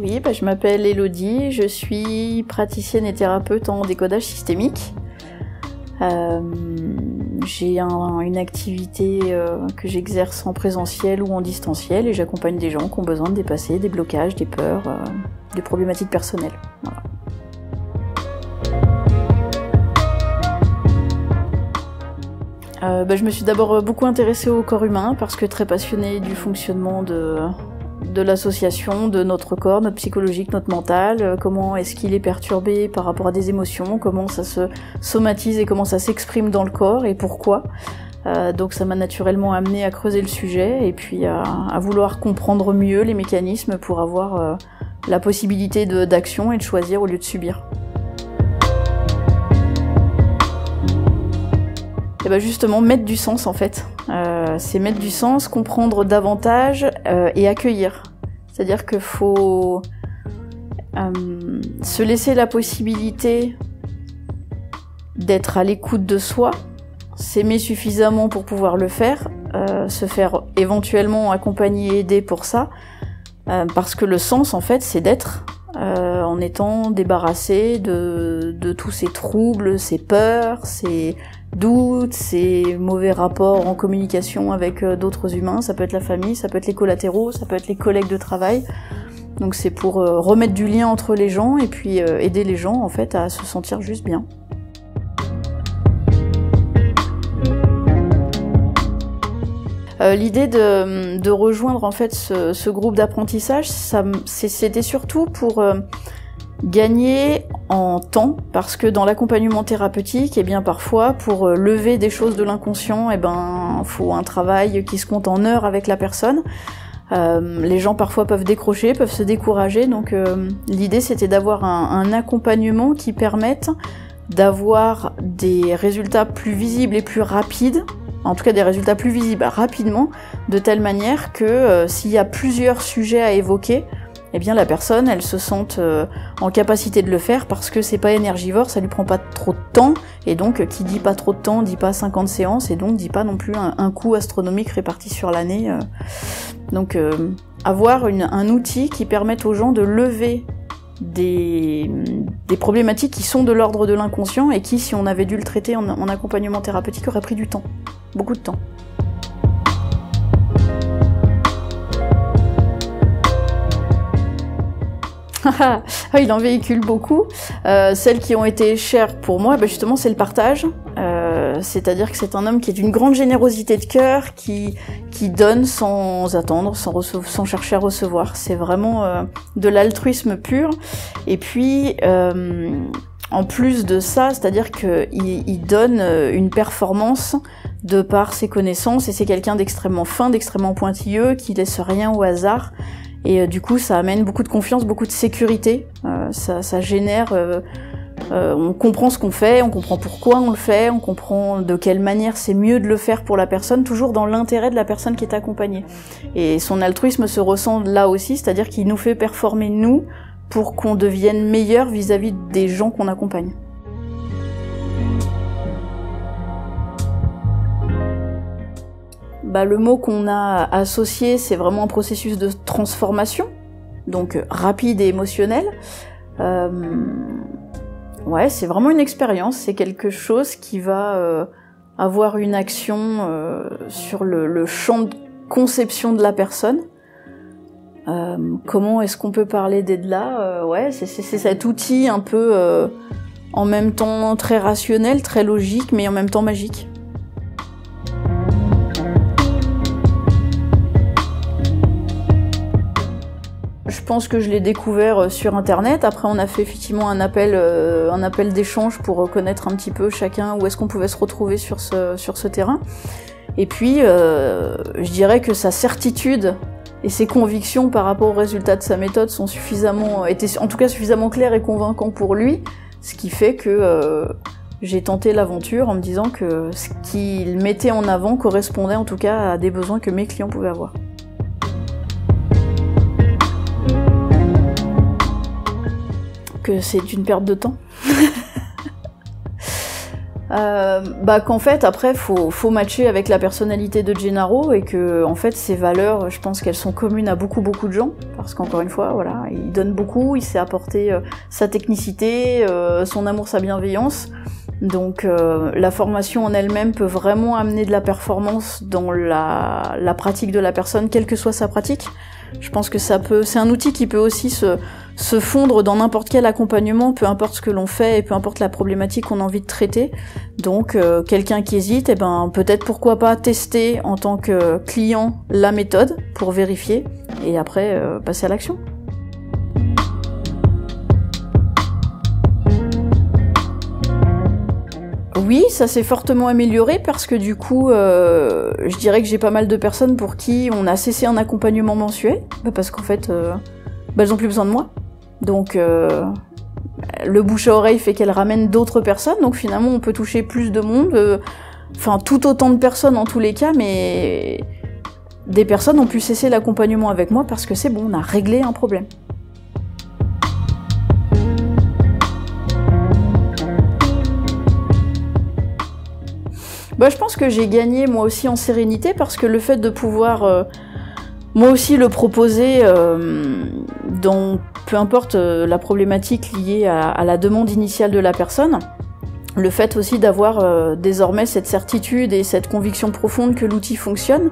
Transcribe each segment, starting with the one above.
Oui, je m'appelle Elodie, je suis praticienne et thérapeute en décodage systémique. J'ai une activité que j'exerce en présentiel ou en distanciel et j'accompagne des gens qui ont besoin de dépasser des blocages, des peurs, des problématiques personnelles. Voilà. Je me suis d'abord beaucoup intéressée au corps humain parce que très passionnée du fonctionnement de l'association, de notre corps, notre psychologique, notre mental, comment est-ce qu'il est perturbé par rapport à des émotions, comment ça se somatise et comment ça s'exprime dans le corps et pourquoi. Donc ça m'a naturellement amené à creuser le sujet et puis à vouloir comprendre mieux les mécanismes pour avoir la possibilité d'action et de choisir au lieu de subir. Et justement, mettre du sens en fait. C'est mettre du sens, comprendre davantage et accueillir. C'est-à-dire qu'il faut se laisser la possibilité d'être à l'écoute de soi, s'aimer suffisamment pour pouvoir le faire, se faire éventuellement accompagner et aider pour ça, parce que le sens en fait c'est d'être en étant débarrassé de tous ces troubles, ces peurs, ces doutes, ces mauvais rapports en communication avec d'autres humains, ça peut être la famille, ça peut être les collatéraux, ça peut être les collègues de travail. Donc c'est pour remettre du lien entre les gens et puis aider les gens en fait à se sentir juste bien. L'idée de rejoindre en fait ce groupe d'apprentissage, c'était surtout pour gagner en temps, parce que dans l'accompagnement thérapeutique, parfois pour lever des choses de l'inconscient, faut un travail qui se compte en heures avec la personne. Les gens parfois peuvent décrocher, peuvent se décourager, donc l'idée c'était d'avoir un accompagnement qui permette d'avoir des résultats plus visibles et plus rapides, en tout cas des résultats plus visibles rapidement, de telle manière que s'il y a plusieurs sujets à évoquer, la personne, elle se sente en capacité de le faire parce que c'est pas énergivore, ça lui prend pas trop de temps, et donc qui dit pas trop de temps, dit pas 50 séances, et donc dit pas non plus un coût astronomique réparti sur l'année. Donc avoir un outil qui permette aux gens de lever des problématiques qui sont de l'ordre de l'inconscient et qui, si on avait dû le traiter en accompagnement thérapeutique, aurait pris du temps, beaucoup de temps. Il en véhicule beaucoup. Celles qui ont été chères pour moi, justement, c'est le partage. C'est-à-dire que c'est un homme qui est d'une grande générosité de cœur, qui donne sans attendre, sans chercher à recevoir. C'est vraiment de l'altruisme pur. Et puis, en plus de ça, c'est-à-dire qu'il donne une performance de par ses connaissances, et c'est quelqu'un d'extrêmement fin, d'extrêmement pointilleux, qui laisse rien au hasard. Et du coup, ça amène beaucoup de confiance, beaucoup de sécurité. Ça génère... on comprend ce qu'on fait, on comprend pourquoi on le fait, on comprend de quelle manière c'est mieux de le faire pour la personne, toujours dans l'intérêt de la personne qui est accompagnée. Et son altruisme se ressent là aussi, c'est-à-dire qu'il nous fait performer, nous, pour qu'on devienne meilleurs vis-à-vis des gens qu'on accompagne. Le mot qu'on a associé, c'est vraiment un processus de transformation, donc rapide et émotionnel. Ouais, c'est vraiment une expérience, c'est quelque chose qui va avoir une action sur le champ de conception de la personne. Comment est-ce qu'on peut parler d'au-delà? Ouais, c'est cet outil un peu en même temps très rationnel, très logique, mais en même temps magique. Je pense que je l'ai découvert sur internet. Après, on a fait effectivement un appel d'échange pour connaître un petit peu chacun où est-ce qu'on pouvait se retrouver sur ce terrain. Et puis, je dirais que sa certitude et ses convictions par rapport aux résultats de sa méthode étaient en tout cas suffisamment claires et convaincantes pour lui, ce qui fait que j'ai tenté l'aventure en me disant que ce qu'il mettait en avant correspondait en tout cas à des besoins que mes clients pouvaient avoir. Que c'est une perte de temps. Qu'en fait après faut matcher avec la personnalité de Gennaro et que en fait ses valeurs, je pense qu'elles sont communes à beaucoup de gens parce qu'encore une fois voilà, il donne beaucoup, il sait apporter sa technicité, son amour, sa bienveillance. Donc la formation en elle-même peut vraiment amener de la performance dans la pratique de la personne, quelle que soit sa pratique. Je pense que c'est un outil qui peut aussi se fondre dans n'importe quel accompagnement, peu importe ce que l'on fait et peu importe la problématique qu'on a envie de traiter. Donc quelqu'un qui hésite, peut-être pourquoi pas tester en tant que client la méthode pour vérifier et après passer à l'action. Oui, ça s'est fortement amélioré parce que du coup, je dirais que j'ai pas mal de personnes pour qui on a cessé un accompagnement mensuel, parce qu'en fait, elles ont plus besoin de moi. Donc, le bouche à oreille fait qu'elles ramènent d'autres personnes, donc finalement on peut toucher plus de monde, tout autant de personnes en tous les cas, mais des personnes ont pu cesser l'accompagnement avec moi parce que c'est bon, on a réglé un problème. Je pense que j'ai gagné moi aussi en sérénité parce que le fait de pouvoir moi aussi le proposer dans peu importe la problématique liée à la demande initiale de la personne, le fait aussi d'avoir désormais cette certitude et cette conviction profonde que l'outil fonctionne,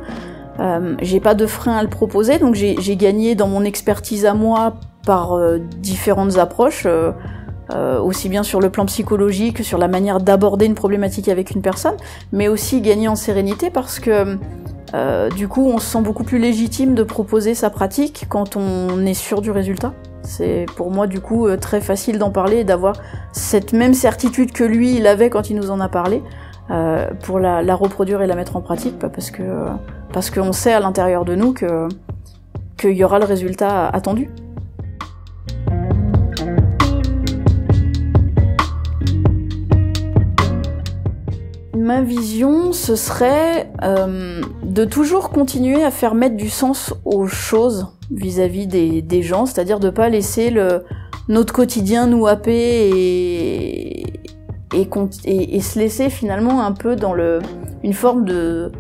j'ai pas de frein à le proposer, donc j'ai gagné dans mon expertise à moi par différentes approches, aussi bien sur le plan psychologique que sur la manière d'aborder une problématique avec une personne, mais aussi gagner en sérénité parce que du coup on se sent beaucoup plus légitime de proposer sa pratique quand on est sûr du résultat. C'est pour moi du coup très facile d'en parler et d'avoir cette même certitude que lui il avait quand il nous en a parlé pour la reproduire et la mettre en pratique, parce qu'on sait à l'intérieur de nous qu'il y aura le résultat attendu. Ma vision, ce serait de toujours continuer à faire mettre du sens aux choses vis-à-vis des gens, c'est-à-dire de pas laisser notre quotidien nous happer et se laisser finalement un peu dans une forme de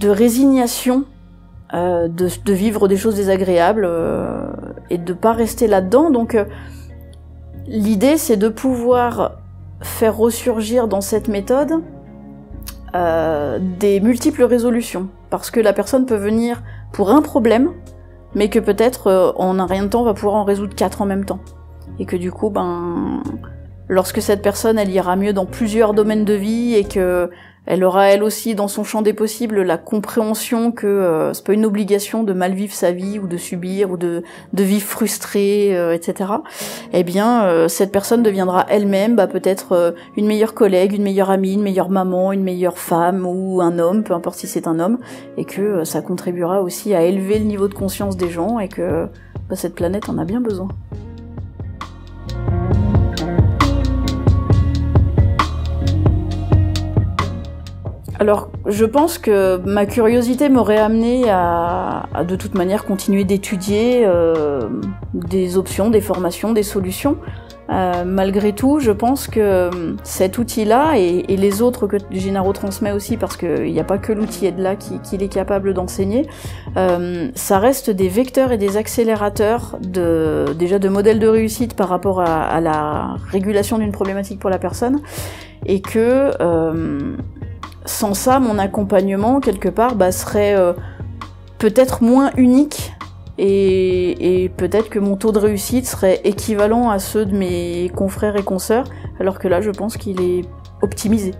résignation, de vivre des choses désagréables et de pas rester là-dedans. Donc l'idée, c'est de pouvoir faire ressurgir dans cette méthode des multiples résolutions, parce que la personne peut venir pour un problème, mais que peut-être en un rien de temps va pouvoir en résoudre 4 en même temps, et que du coup lorsque cette personne elle ira mieux dans plusieurs domaines de vie et que elle aura elle aussi dans son champ des possibles la compréhension que c'est pas une obligation de mal vivre sa vie ou de subir ou de vivre frustrée, etc. Cette personne deviendra elle-même peut-être une meilleure collègue, une meilleure amie, une meilleure maman, une meilleure femme ou un homme, peu importe si c'est un homme, et que ça contribuera aussi à élever le niveau de conscience des gens et que cette planète en a bien besoin. Alors, je pense que ma curiosité m'aurait amené à de toute manière continuer d'étudier des options, des formations, des solutions. Malgré tout, je pense que cet outil-là et les autres que Gennaro transmet aussi, parce qu'il n'y a pas que l'outil Aide-là qu'il est capable d'enseigner, ça reste des vecteurs et des accélérateurs déjà de modèles de réussite par rapport à la régulation d'une problématique pour la personne, et que sans ça, mon accompagnement, quelque part, serait peut-être moins unique et peut-être que mon taux de réussite serait équivalent à ceux de mes confrères et consoeurs, alors que là, je pense qu'il est optimisé.